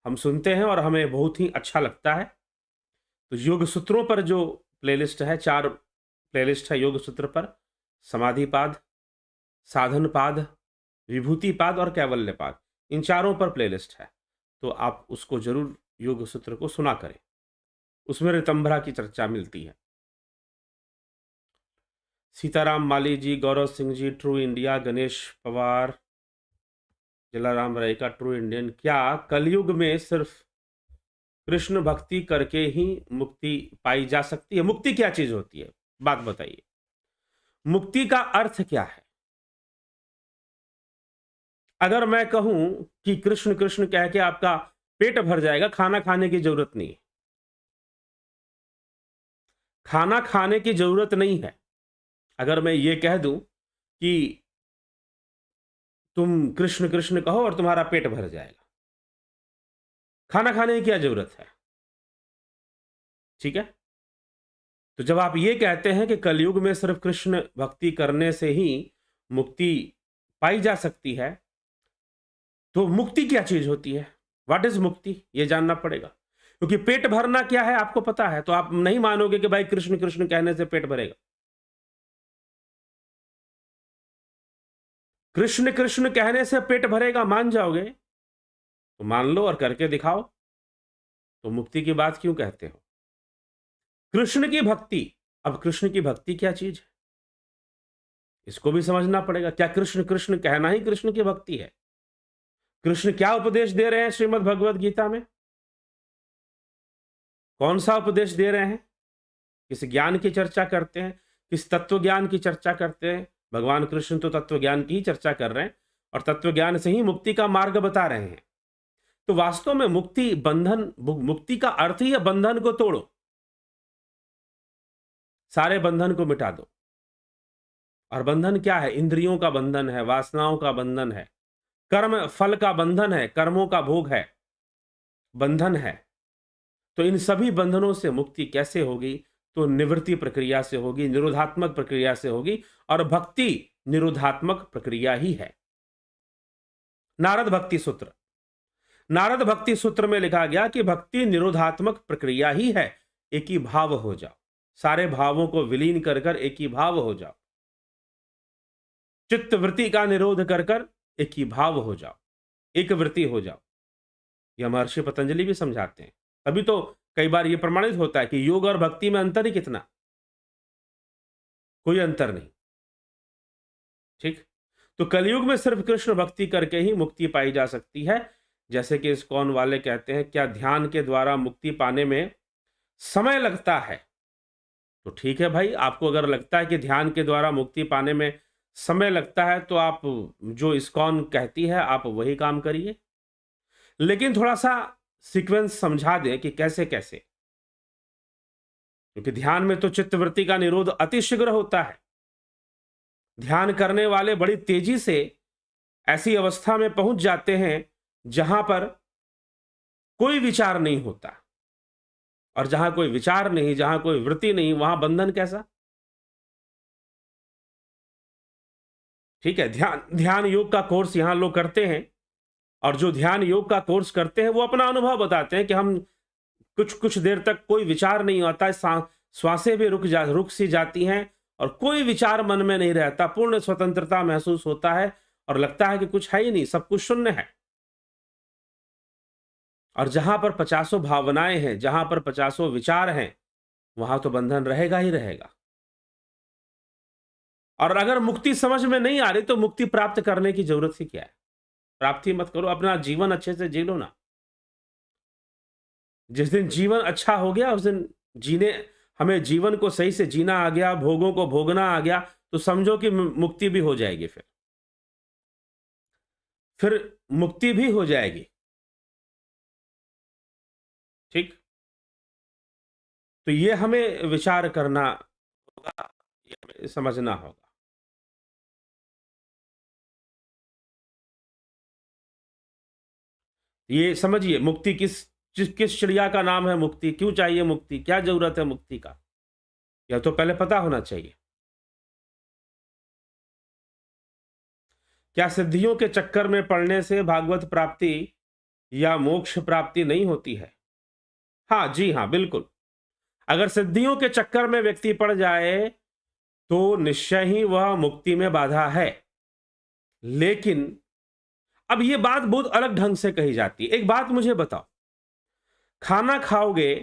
Speaker 1: हम सुनते हैं और हमें बहुत ही अच्छा लगता है। तो योग सूत्रों पर जो प्लेलिस्ट है, 4 प्लेलिस्ट है योग सूत्र पर, समाधिपाद, साधनपाद, विभूतिपाद और कैवल्यपाद, इन चारों पर प्लेलिस्ट है। तो आप उसको जरूर योग सूत्र को सुना करें, उसमें ऋतंभरा की चर्चा मिलती है। सीताराम माली जी, गौरव सिंह जी ट्रू इंडिया, गणेश पवार, जलाराम राय ट्रू इंडियन। क्या कलयुग में सिर्फ कृष्ण भक्ति करके ही मुक्ति पाई जा सकती है? मुक्ति क्या चीज होती है, बात बताइए। मुक्ति का अर्थ क्या है? अगर मैं कहूं कि कृष्ण कृष्ण कह के आपका पेट भर जाएगा, खाना खाने की जरूरत नहीं है, खाना खाने की जरूरत नहीं है। अगर मैं ये कह दूं कि तुम कृष्ण कृष्ण कहो और तुम्हारा पेट भर जाएगा, खाना खाने की क्या जरूरत है? ठीक है। तो जब आप ये कहते हैं कि कलयुग में सिर्फ कृष्ण भक्ति करने से ही मुक्ति पाई जा सकती है, तो मुक्ति क्या चीज होती है? व्हाट इज मुक्ति, ये जानना पड़ेगा। क्योंकि पेट भरना क्या है आपको पता है, तो आप नहीं मानोगे कि भाई कृष्ण कृष्ण कहने से पेट भरेगा। कृष्ण कृष्ण कहने से पेट भरेगा मान जाओगे तो मान लो और करके दिखाओ, तो मुक्ति की बात क्यों कहते हो? कृष्ण की भक्ति, अब कृष्ण की भक्ति क्या चीज है, इसको भी समझना पड़ेगा। क्या कृष्ण कृष्ण कहना ही कृष्ण की भक्ति है? कृष्ण क्या उपदेश दे रहे हैं श्रीमद् भगवद गीता में? कौन सा उपदेश दे रहे हैं? किस ज्ञान की चर्चा करते हैं? किस तत्व ज्ञान की चर्चा करते हैं? भगवान कृष्ण तो तत्व ज्ञान की ही चर्चा कर रहे हैं और तत्व ज्ञान से ही मुक्ति का मार्ग बता रहे हैं। तो वास्तव में मुक्ति बंधन, मुक्ति का अर्थ ही है बंधन को तोड़ो, सारे बंधन को मिटा दो। और बंधन क्या है? इंद्रियों का बंधन है, वासनाओं का बंधन है, कर्म फल का बंधन है, कर्मों का भोग है, बंधन है। तो इन सभी बंधनों से मुक्ति कैसे होगी? तो निवृत्ति प्रक्रिया से होगी, निरोधात्मक प्रक्रिया से होगी, और भक्ति निरोधात्मक प्रक्रिया ही है। नारद भक्ति सूत्र, नारद भक्ति सूत्र में लिखा गया कि भक्ति निरोधात्मक प्रक्रिया ही है। एक ही भाव हो जाओ, सारे भावों को विलीन कर कर एक ही भाव हो जाओ, चित्त वृत्ति का निरोध कर कर एक ही भाव हो जाओ, एक वृत्ति हो जाओ। यह महर्षि पतंजलि भी समझाते हैं। तभी तो कई बार यह प्रमाणित होता है कि योग और भक्ति में अंतर ही कितना, कोई अंतर नहीं। ठीक। तो कलयुग में सिर्फ कृष्ण भक्ति करके ही मुक्ति पाई जा सकती है। जैसे कि इस्कॉन वाले कहते हैं, क्या ध्यान के द्वारा मुक्ति पाने में समय लगता है? तो ठीक है भाई, आपको अगर लगता है कि ध्यान के द्वारा मुक्ति पाने में समय लगता है, तो आप जो इस्कॉन कहती है आप वही काम करिए। लेकिन थोड़ा सा सीक्वेंस समझा दें कि कैसे कैसे, क्योंकि ध्यान में तो चित्तवृत्ति का निरोध अतिशीघ्र होता है। ध्यान करने वाले बड़ी तेजी से ऐसी अवस्था में पहुंच जाते हैं जहां पर कोई विचार नहीं होता, और जहां कोई विचार नहीं, जहां कोई वृत्ति नहीं, वहां बंधन कैसा? ठीक है। ध्यान योग का कोर्स यहां लोग करते हैं, और जो ध्यान योग का कोर्स करते हैं वो अपना अनुभव बताते हैं कि हम कुछ कुछ देर तक कोई विचार नहीं आता, श्वासें भी रुक सी जाती हैं और कोई विचार मन में नहीं रहता, पूर्ण स्वतंत्रता महसूस होता है और लगता है कि कुछ है ही नहीं, सब कुछ शून्य है। और जहां पर 50 भावनाएं हैं, जहां पर 50 विचार हैं, वहां तो बंधन रहेगा ही रहेगा। और अगर मुक्ति समझ में नहीं आ रही तो मुक्ति प्राप्त करने की जरूरत ही क्या है? प्राप्ति मत करो, अपना जीवन अच्छे से जी लो ना। जिस दिन जीवन अच्छा हो गया उस दिन हमें जीवन को सही से जीना आ गया, भोगों को भोगना आ गया, तो समझो कि मुक्ति भी हो जाएगी। फिर मुक्ति भी हो जाएगी। ठीक। तो ये हमें विचार करना होगा, ये हमें समझना होगा। ये समझिए, मुक्ति किस चिड़िया का नाम है मुक्ति? क्यों चाहिए मुक्ति? क्या जरूरत है मुक्ति का? यह तो पहले पता होना चाहिए। क्या सिद्धियों के चक्कर में पड़ने से भागवत प्राप्ति या मोक्ष प्राप्ति नहीं होती है? हाँ जी हाँ, बिल्कुल। अगर सिद्धियों के चक्कर में व्यक्ति पड़ जाए तो निश्चय ही वह मुक्ति में बाधा है। लेकिन अब यह बात बहुत अलग ढंग से कही जाती है। एक बात मुझे बताओ, खाना खाओगे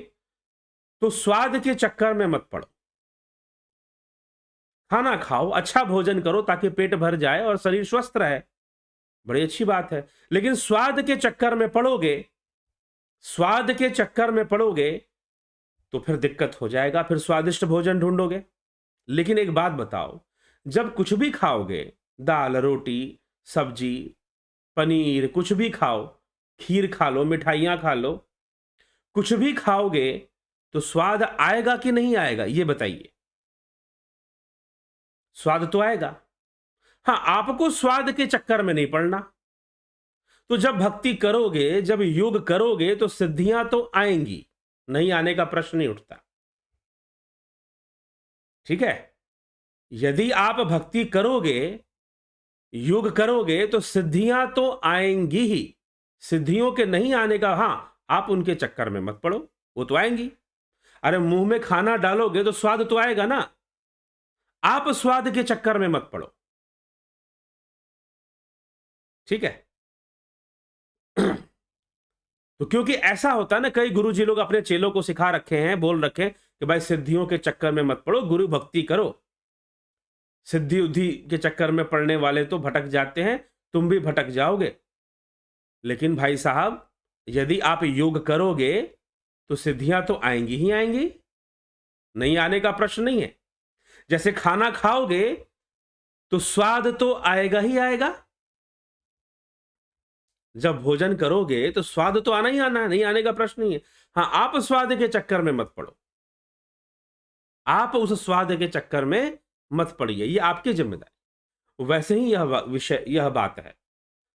Speaker 1: तो स्वाद के चक्कर में मत पड़ो। खाना खाओ, अच्छा भोजन करो ताकि पेट भर जाए और शरीर स्वस्थ रहे, बड़ी अच्छी बात है। लेकिन स्वाद के चक्कर में पड़ोगे, स्वाद के चक्कर में पड़ोगे तो फिर दिक्कत हो जाएगा, फिर स्वादिष्ट भोजन ढूंढोगे। लेकिन एक बात बताओ, जब कुछ भी खाओगे, दाल रोटी सब्जी पनीर कुछ भी खाओ, खीर खा लो, मिठाइयां खा लो, कुछ भी खाओगे तो स्वाद आएगा कि नहीं आएगा, ये बताइए। स्वाद तो आएगा। हाँ, आपको स्वाद के चक्कर में नहीं पड़ना। तो जब भक्ति करोगे, जब योग करोगे तो सिद्धियां तो आएंगी, नहीं आने का प्रश्न नहीं उठता। ठीक है, यदि आप भक्ति करोगे, योग करोगे तो सिद्धियां तो आएंगी ही। सिद्धियों के नहीं आने का, हां, आप उनके चक्कर में मत पड़ो, वो तो आएंगी। अरे मुंह में खाना डालोगे तो स्वाद तो आएगा ना, आप स्वाद के चक्कर में मत पड़ो। ठीक है। तो क्योंकि ऐसा होता है ना, कई गुरुजी लोग अपने चेलों को सिखा रखे हैं, बोल रखे हैं कि भाई सिद्धियों के चक्कर में मत पड़ो, गुरु भक्ति करो। सिद्धि उद्धि के चक्कर में पड़ने वाले तो भटक जाते हैं, तुम भी भटक जाओगे। लेकिन भाई साहब, यदि आप योग करोगे तो सिद्धियां तो आएंगी ही आएंगी, नहीं आने का प्रश्न नहीं है। जैसे खाना खाओगे तो स्वाद तो आएगा ही आएगा। जब भोजन करोगे तो स्वाद तो आना ही आना है, नहीं आने का प्रश्न नहीं है। हाँ, आप स्वाद के चक्कर में मत पड़ो, आप उस स्वाद के चक्कर में मत पड़िए, ये आपकी जिम्मेदारी। वैसे ही यह बात है।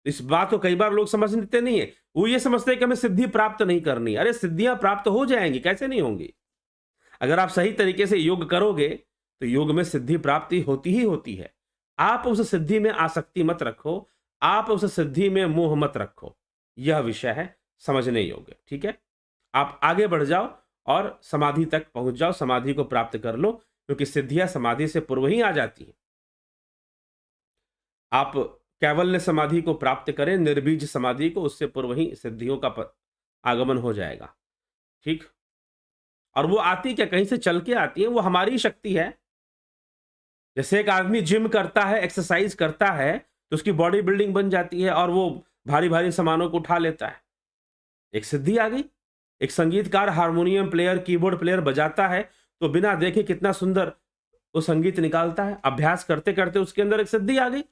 Speaker 1: इस बात को कई बार लोग समझते नहीं है, वो ये समझते हैं कि हमें सिद्धि प्राप्त नहीं करनी। अरे सिद्धियां प्राप्त हो जाएंगी, कैसे नहीं होंगी। अगर आप सही तरीके से योग करोगे तो योग में सिद्धि प्राप्ति होती ही होती है। आप उस सिद्धि में आसक्ति मत रखो, आप उस सिद्धि में मोह मत रखो, यह विषय है समझने योग्य। ठीक है, आप आगे बढ़ जाओ और समाधि तक पहुंच जाओ, समाधि को प्राप्त कर लो, क्योंकि सिद्धियां समाधि से पूर्व ही आ जाती है। आप कैवल्य समाधि को प्राप्त करें, निर्बीज समाधि को, उससे पूर्व ही सिद्धियों का आगमन हो जाएगा। ठीक, और वो आती क्या, कहीं से चल के आती है, वो हमारी शक्ति है। जैसे एक आदमी जिम करता है, एक्सरसाइज करता है, तो उसकी बॉडी बिल्डिंग बन जाती है और वो भारी भारी सामानों को उठा लेता है, एक सिद्धि आ गई। एक संगीतकार हारमोनियम प्लेयर, कीबोर्ड प्लेयर बजाता है तो बिना देखे कितना सुंदर वो संगीत निकालता है, अभ्यास करते करते उसके अंदर एक सिद्धि आ गई।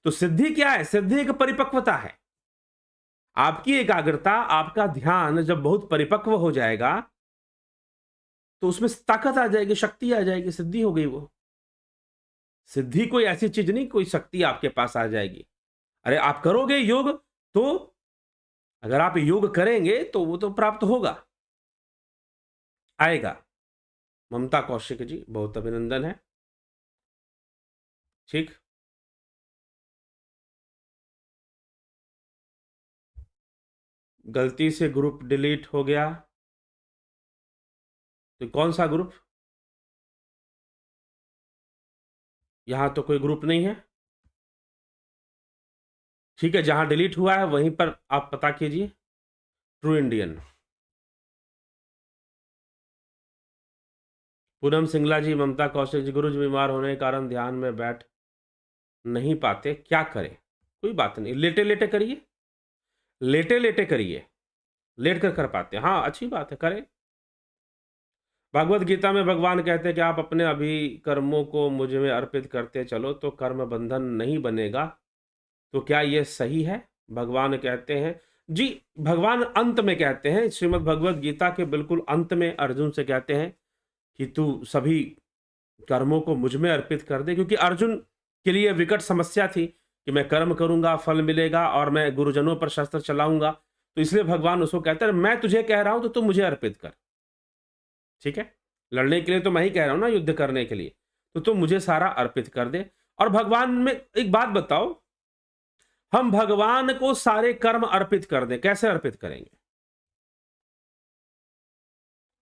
Speaker 1: तो सिद्धि क्या है, सिद्धि एक परिपक्वता है। आपकी एकाग्रता, आपका ध्यान जब बहुत परिपक्व हो जाएगा तो उसमें ताकत आ जाएगी, शक्ति आ जाएगी, सिद्धि हो गई। वो सिद्धि कोई ऐसी चीज नहीं, कोई शक्ति आपके पास आ जाएगी। अरे आप करोगे योग, तो अगर आप योग करेंगे तो वो तो प्राप्त होगा, आएगा। ममता कौशिक जी, बहुत अभिनंदन है। ठीक, गलती से ग्रुप डिलीट हो गया, तो कौन सा ग्रुप? यहां तो कोई ग्रुप नहीं है। ठीक है, जहां डिलीट हुआ है वहीं पर आप पता कीजिए, ट्रू इंडियन। पूनम सिंगला जी, ममता कौशिक जी, गुरुजी बीमार होने के कारण ध्यान में बैठ नहीं पाते, क्या करें? कोई बात नहीं, लेटे लेटे करिए, लेटे लेटे करिए, लेट कर पाते, हाँ अच्छी बात है, करें। भगवत गीता में भगवान कहते हैं कि आप अपने अभी कर्मों को मुझ में अर्पित करते चलो तो कर्म बंधन नहीं बनेगा। तो क्या ये सही है? भगवान कहते हैं जी, भगवान अंत में कहते हैं, श्रीमद् भगवत गीता के बिल्कुल अंत में अर्जुन से कहते हैं कि तू सभी कर्मों को मुझ में अर्पित कर दे, क्योंकि अर्जुन के लिए विकट समस्या थी कि मैं कर्म करूंगा, फल मिलेगा और मैं गुरुजनों पर शस्त्र चलाऊंगा। तो इसलिए भगवान उसको कहते हैं मैं तुझे कह रहा हूं तो तू मुझे अर्पित कर। ठीक है, लड़ने के लिए तो मैं ही कह रहा हूं ना, युद्ध करने के लिए, तो तुम मुझे सारा अर्पित कर दे। और भगवान में एक बात बताओ, हम भगवान को सारे कर्म अर्पित कर दें, कैसे अर्पित करेंगे?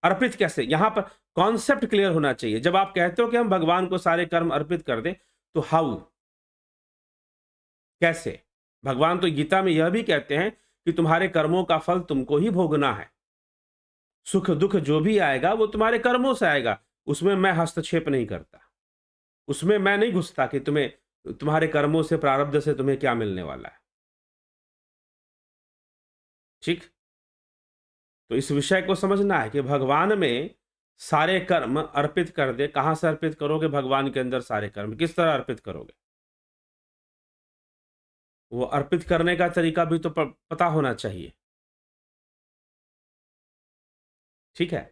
Speaker 1: अर्पित कैसे? यहां पर कॉन्सेप्ट क्लियर होना चाहिए। जब आप कहते हो कि हम भगवान को सारे कर्म अर्पित कर दें, तो हाउ, कैसे? भगवान तो गीता में यह भी कहते हैं कि तुम्हारे कर्मों का फल तुमको ही भोगना है, सुख दुख जो भी आएगा वो तुम्हारे कर्मों से आएगा, उसमें मैं हस्तक्षेप नहीं करता। उसमें मैं नहीं घुसता कि तुम्हारे कर्मों से, प्रारब्ध से तुम्हें क्या मिलने वाला है। ठीक? तो इस विषय को समझना है कि भगवान में सारे कर्म अर्पित कर दे। कहां से अर्पित करोगे? भगवान के अंदर सारे कर्म। किस तरह अर्पित करोगे? वो अर्पित करने का तरीका भी तो पता होना चाहिए। ठीक है?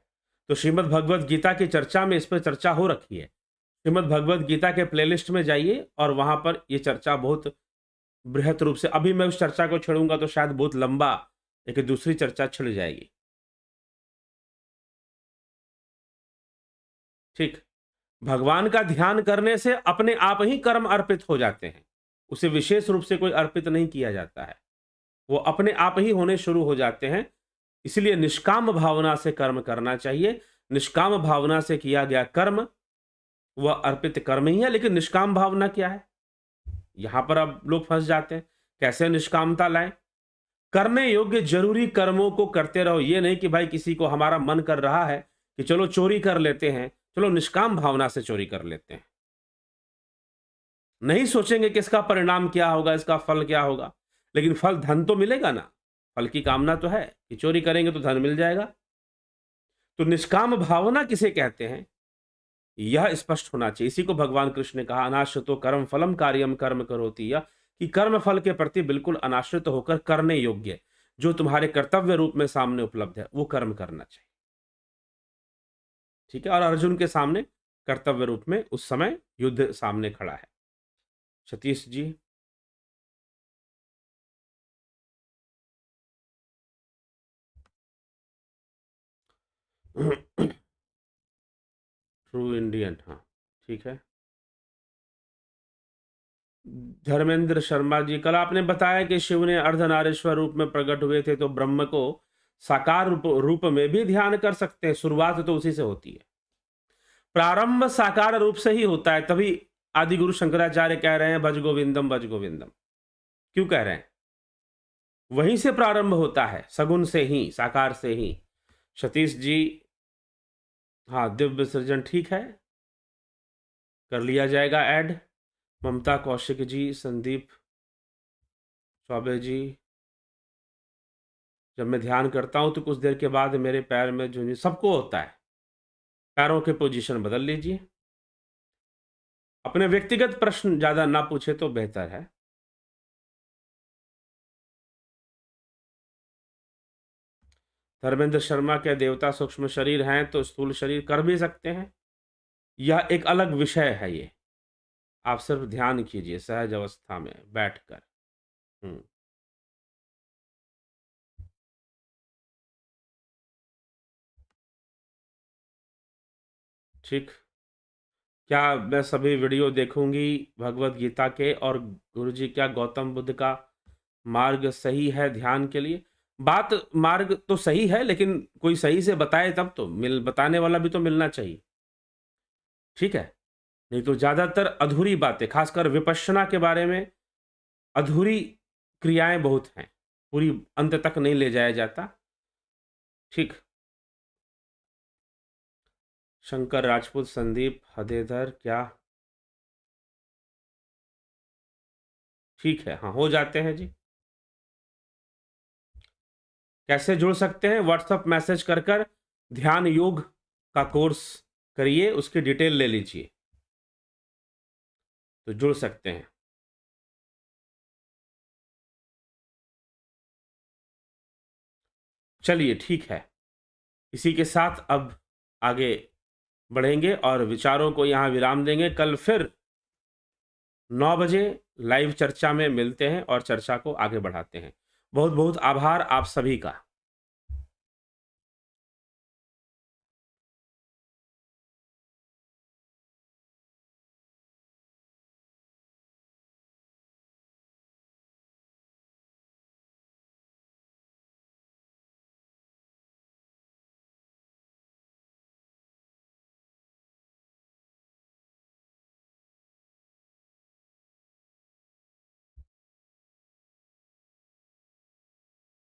Speaker 1: तो श्रीमद् भगवत गीता की चर्चा में इस पर चर्चा हो रखी है। श्रीमद् भगवत गीता के प्लेलिस्ट में जाइए और वहां पर ये चर्चा बहुत बृहत रूप से, अभी मैं उस चर्चा को छेड़ूंगा तो शायद बहुत लंबा एक दूसरी चर्चा छिड़ जाएगी। ठीक? भगवान का ध्यान करने से अपने आप ही कर्म अर्पित हो जाते हैं। उसे विशेष रूप से कोई अर्पित नहीं किया जाता है, वो अपने आप ही होने शुरू हो जाते हैं। इसलिए निष्काम भावना से कर्म करना चाहिए। निष्काम भावना से किया गया कर्म वह अर्पित कर्म ही है। लेकिन निष्काम भावना क्या है? यहां पर अब लोग फंस जाते हैं। कैसे निष्कामता लाएं? करने योग्य जरूरी कर्मों को करते रहो। ये नहीं कि भाई किसी को हमारा मन कर रहा है कि चलो चोरी कर लेते हैं, चलो निष्काम भावना से चोरी कर लेते हैं। नहीं सोचेंगे कि इसका परिणाम क्या होगा, इसका फल क्या होगा। लेकिन फल, धन तो मिलेगा ना। फल की कामना तो है कि चोरी करेंगे तो धन मिल जाएगा। तो निष्काम भावना किसे कहते हैं, यह स्पष्ट होना चाहिए। इसी को भगवान कृष्ण ने कहा, अनाश्रितो कर्म फलम कार्यम कर्म करोति, या कि कर्म फल के प्रति बिल्कुल अनाश्रित होकर करने योग्य जो तुम्हारे कर्तव्य रूप में सामने उपलब्ध है वो कर्म करना चाहिए। ठीक है? और अर्जुन के सामने कर्तव्य रूप में उस समय युद्ध सामने खड़ा है। सतीश जी। ट्रू इंडियन, हाँ ठीक है। धर्मेंद्र शर्मा जी, कल आपने बताया कि शिव ने अर्धनारीश्वर रूप में प्रकट हुए थे, तो ब्रह्म को साकार रूप में भी ध्यान कर सकते हैं। शुरुआत तो उसी से होती है। प्रारंभ साकार रूप से ही होता है। तभी आदि गुरु शंकराचार्य कह रहे हैं भज गोविंदम भज गोविंदम। क्यों कह रहे हैं? वहीं से प्रारंभ होता है, सगुण से ही, साकार से ही। सतीश जी, हाँ दिव्य सृजन ठीक है, कर लिया जाएगा ऐड। ममता कौशिक जी, संदीप चौबे जी, जब मैं ध्यान करता हूं तो कुछ देर के बाद मेरे पैर में जो सबको होता है, पैरों के पोजीशन बदल लीजिए। अपने व्यक्तिगत प्रश्न ज्यादा ना पूछे तो बेहतर है। धर्मेंद्र शर्मा, क्या देवता सूक्ष्म शरीर हैं तो स्थूल शरीर कर भी सकते हैं? यह एक अलग विषय है। ये आप सिर्फ ध्यान कीजिए सहज अवस्था में बैठकर। ठीक। क्या मैं सभी वीडियो देखूंगी भगवत गीता के? और गुरुजी, क्या गौतम बुद्ध का मार्ग सही है ध्यान के लिए? बात मार्ग तो सही है, लेकिन कोई सही से बताए तब तो बताने वाला भी तो मिलना चाहिए। ठीक है? नहीं तो ज्यादातर अधूरी बातें, खासकर विपश्यना के बारे में अधूरी क्रियाएं बहुत हैं, पूरी अंत तक नहीं ले जाया जाता। ठीक। शंकर राजपूत, संदीप हदेधर, क्या ठीक है? हाँ, हो जाते हैं जी। कैसे जुड़ सकते हैं? व्हाट्सएप मैसेज कर ध्यान योग का कोर्स करिए, उसकी डिटेल ले लीजिए तो जुड़ सकते हैं। चलिए ठीक है, इसी के साथ अब आगे बढ़ेंगे और विचारों को यहाँ विराम देंगे। कल फिर 9 बजे लाइव चर्चा में मिलते हैं और चर्चा को आगे बढ़ाते हैं। बहुत बहुत आभार आप सभी का।